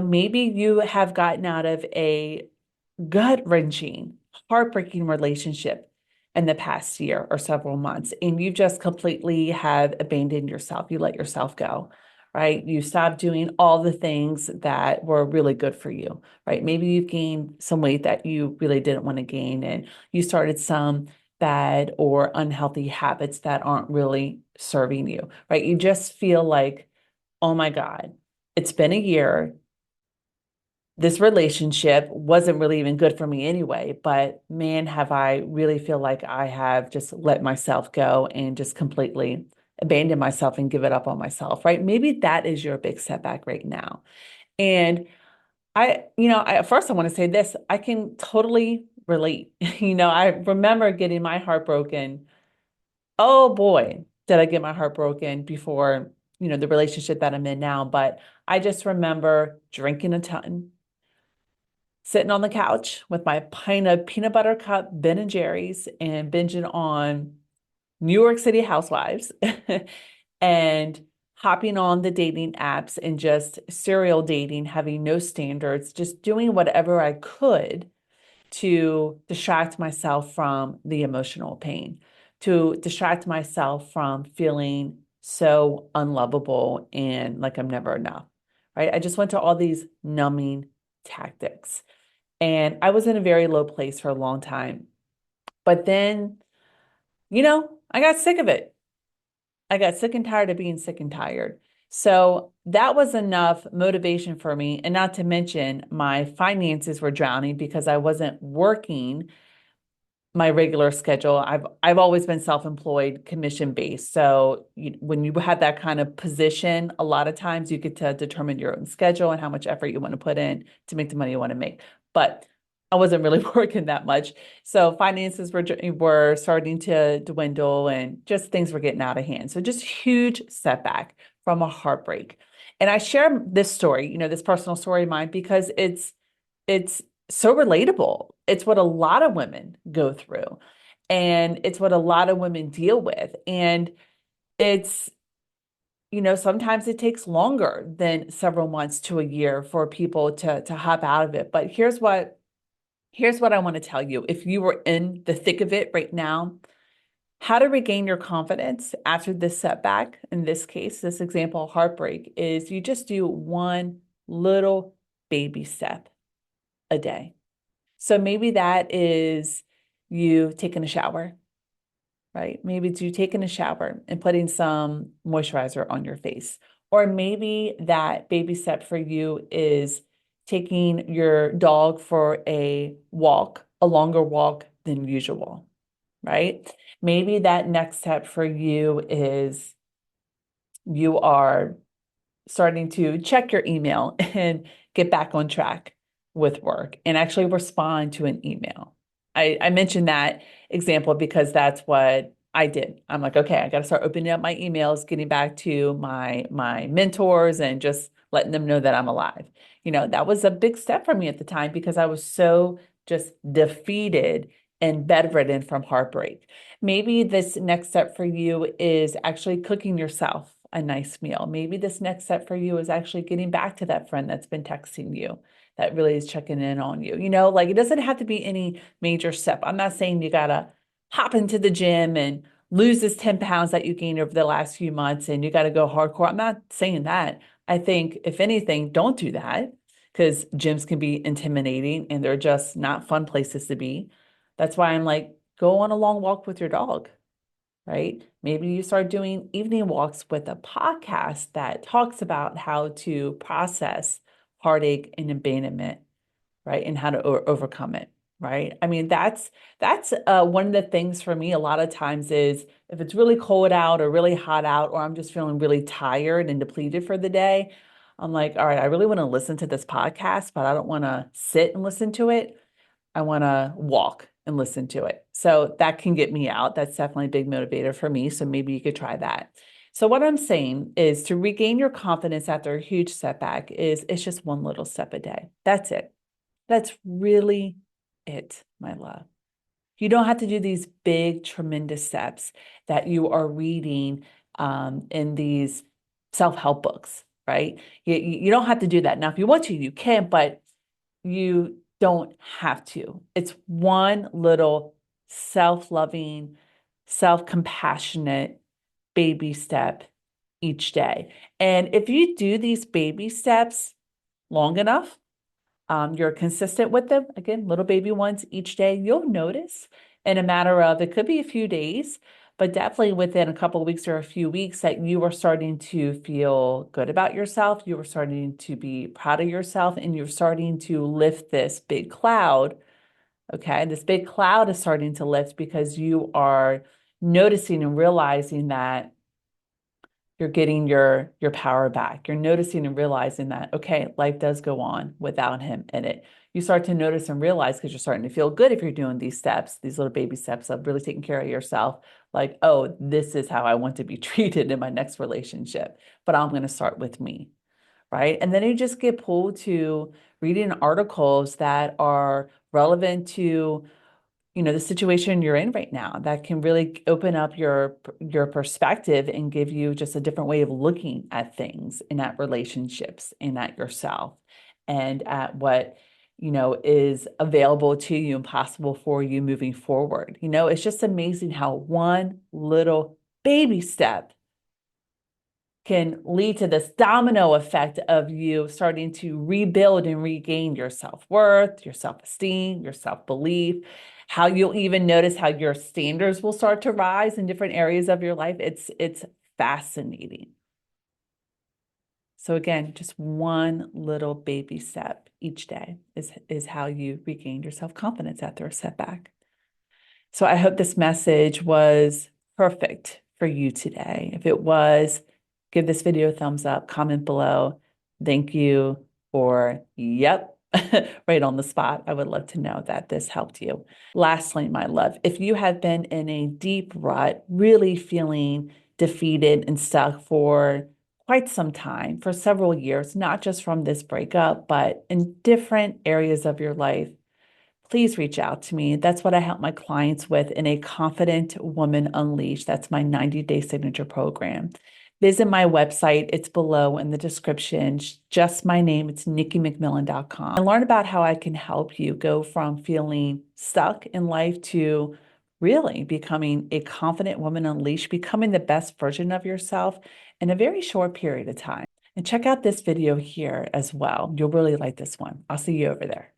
Maybe you have gotten out of a gut-wrenching, heartbreaking relationship in the past year or several months, and you just completely have abandoned yourself. You let yourself go, right? You stopped doing all the things that were really good for you, right? Maybe you've gained some weight that you really didn't want to gain, and you started some bad or unhealthy habits that aren't really serving you, right? You just feel like, oh my God, it's been a year. This relationship wasn't really even good for me anyway, but man, have I really feel like I have just let myself go and just completely abandoned myself and give it up on myself, right? Maybe that is your big setback right now. And first I want to say this, I can totally relate. I remember getting my heart broken. Oh boy, did I get my heart broken before, the relationship that I'm in now. But I just remember drinking a ton, sitting on the couch with my pint of peanut butter cup Ben and Jerry's and binging on New York City Housewives and hopping on the dating apps and just serial dating, having no standards, just doing whatever I could to distract myself from the emotional pain, to distract myself from feeling so unlovable and like I'm never enough, right? I just went to all these numbing tactics. And I was in a very low place for a long time. But then, I got sick of it. I got sick and tired of being sick and tired. So that was enough motivation for me. And not to mention, my finances were drowning because I wasn't working my regular schedule. I've always been self-employed, commission based. So when you have that kind of position, a lot of times you get to determine your own schedule and how much effort you want to put in to make the money you want to make. But I wasn't really working that much. So finances were starting to dwindle and just things were getting out of hand. So just huge setback from a heartbreak. And I share this story, this personal story of mine because it's so relatable. It's what a lot of women go through, and it's what a lot of women deal with. And it's, sometimes it takes longer than several months to a year for people to hop out of it. But here's what I want to tell you. If you were in the thick of it right now, how to regain your confidence after this setback, in this case, this example, heartbreak, is you just do one little baby step a day. So maybe that is you taking a shower, right? Maybe it's you taking a shower and putting some moisturizer on your face. Or maybe that baby step for you is taking your dog for a walk, a longer walk than usual, right? Maybe that next step for you is you are starting to check your email and get back on track with work and actually respond to an email. I mentioned that example because that's what I did. I'm like, okay, I got to start opening up my emails, getting back to my mentors and just letting them know that I'm alive. That was a big step for me at the time because I was so just defeated and bedridden from heartbreak. Maybe this next step for you is actually cooking yourself a nice meal. Maybe this next step for you is actually getting back to that friend that's been texting you, that really is checking in on you. Like it doesn't have to be any major step. I'm not saying you gotta hop into the gym and lose this 10 pounds that you gained over the last few months and you got to go hardcore. I'm not saying that. I think, if anything, don't do that because gyms can be intimidating and they're just not fun places to be. That's why I'm like, go on a long walk with your dog, right? Maybe you start doing evening walks with a podcast that talks about how to process heartache and abandonment, right? And how to overcome it, right? I mean, that's one of the things for me a lot of times is if it's really cold out or really hot out, or I'm just feeling really tired and depleted for the day, I'm like, all right, I really want to listen to this podcast, but I don't want to sit and listen to it. I want to walk and listen to it. So that can get me out. That's definitely a big motivator for me. So maybe you could try that. So what I'm saying is to regain your confidence after a huge setback is it's just one little step a day. That's it. That's really it, my love. You don't have to do these big, tremendous steps that you are reading in these self-help books, right? You don't have to do that. Now, if you want to, you can, but you don't have to. It's one little self-loving, self-compassionate baby step each day. And if you do these baby steps long enough, you're consistent with them, again, little baby ones each day, you'll notice in a matter of, it could be a few days, but definitely within a couple of weeks or a few weeks that you are starting to feel good about yourself. You are starting to be proud of yourself and you're starting to lift this big cloud. Okay. This big cloud is starting to lift because you are noticing and realizing that you're getting your power back. You're noticing and realizing that, okay, life does go on without him in it. You start to notice and realize because you're starting to feel good if you're doing these steps, these little baby steps of really taking care of yourself. Like, oh, this is how I want to be treated in my next relationship, but I'm going to start with me, right? And then you just get pulled to reading articles that are relevant to the situation you're in right now that can really open up your perspective and give you just a different way of looking at things and at relationships and at yourself and at what is available to you and possible for you moving forward. It's just amazing how one little baby step can lead to this domino effect of you starting to rebuild and regain your self-worth, your self-esteem, your self-belief, how you'll even notice how your standards will start to rise in different areas of your life. It's fascinating. So again, just one little baby step each day is how you regain your self-confidence after a setback. So I hope this message was perfect for you today. If it was, give this video a thumbs up, comment below. Thank you for, yep, right on the spot. I would love to know that this helped you. Lastly, my love, if you have been in a deep rut, really feeling defeated and stuck for quite some time, for several years, not just from this breakup, but in different areas of your life, please reach out to me. That's what I help my clients with in a Confident Woman Unleashed. That's my 90-day signature program. Visit my website. It's below in the description. Just my name. It's nikkimcmillan.com. And learn about how I can help you go from feeling stuck in life to really becoming a confident woman unleashed, becoming the best version of yourself in a very short period of time. And check out this video here as well. You'll really like this one. I'll see you over there.